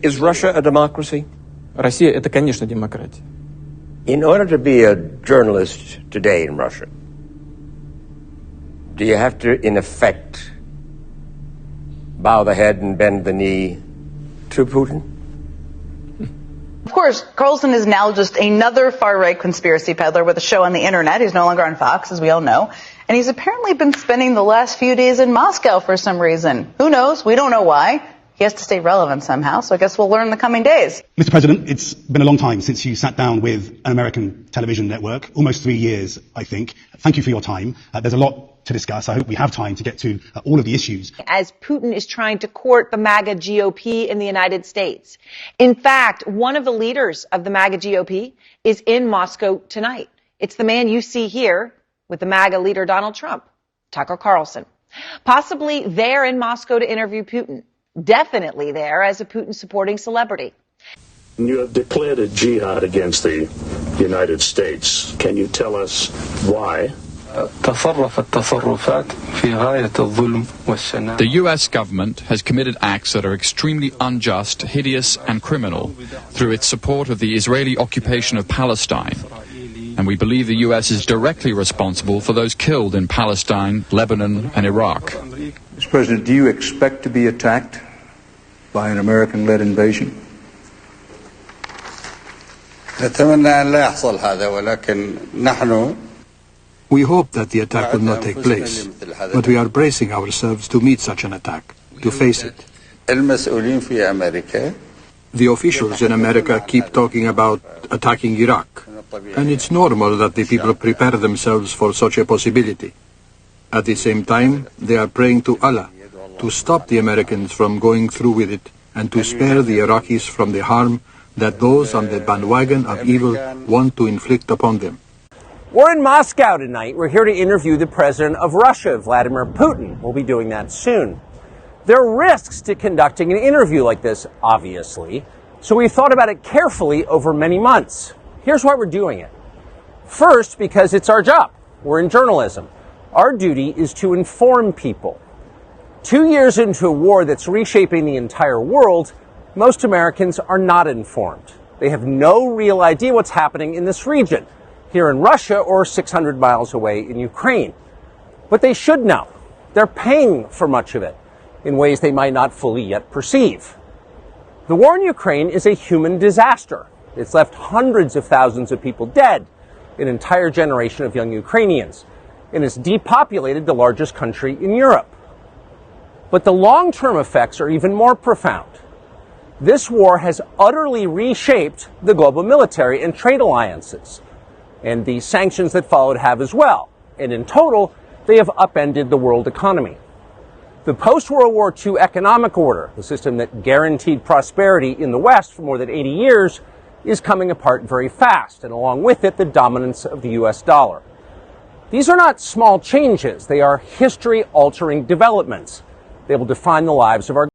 Is Russia a democracy? Россия — это, конечно, демократия. In order to be a journalist today in Russia, do you have to, in effect, bow the head and bend the knee to Putin? Of course, Carlson is now just another far-right conspiracy peddler with a show on the internet. He's no longer on Fox, as we all know. And he's apparently been spending the last few days in Moscow for some reason. Who knows? We don't know why. He has to stay relevant somehow, so I guess we'll learn in the coming days. Mr. President, it's been a long time since you sat down with an American television network, almost 3 years, I think. Thank you for your time. There's a lot to discuss. I hope we have time to get to all of the issues. As Putin is trying to court the MAGA GOP in the United States. In fact, one of the leaders of the MAGA GOP is in Moscow tonight. It's the man you see here with the MAGA leader Donald Trump, Tucker Carlson. Possibly there in Moscow to interview Putin. Definitely there as a Putin-supporting celebrity. You have declared a jihad against the United States. Can you tell us why? The U.S. government has committed acts that are extremely unjust, hideous, and criminal through its support of the Israeli occupation of Palestine. And we believe the U.S. is directly responsible for those killed in Palestine, Lebanon, and Iraq. Mr. President, do you expect to be attacked by an American-led invasion? We hope that the attack will not take place, but we are bracing ourselves to meet such an attack, to face it. The officials in America keep talking about attacking Iraq, and it's normal that the people prepare themselves for such a possibility. At the same time, they are praying to Allah to stop the Americans from going through with it and to spare the Iraqis from the harm that those on the bandwagon of evil want to inflict upon them. We're in Moscow tonight. We're here to interview the president of Russia, Vladimir Putin. We'll be doing that soon. There are risks to conducting an interview like this, obviously, so we've thought about it carefully over many months. Here's why we're doing it. First, because it's our job. We're in journalism. Our duty is to inform people. 2 years into a war that's reshaping the entire world, most Americans are not informed. They have no real idea what's happening in this region, here in Russia or 600 miles away in Ukraine. But they should know. They're paying for much of it in ways they might not fully yet perceive. The war in Ukraine is a human disaster. It's left hundreds of thousands of people dead, an entire generation of young Ukrainians, and it's depopulated the largest country in Europe. But the long-term effects are even more profound. This war has utterly reshaped the global military and trade alliances, and the sanctions that followed have as well. And in total, they have upended the world economy. The post-World War II economic order, the system that guaranteed prosperity in the West for more than 80 years, is coming apart very fast, and along with it, the dominance of the U.S. dollar. These are not small changes. They are history-altering developments. They will define the lives of our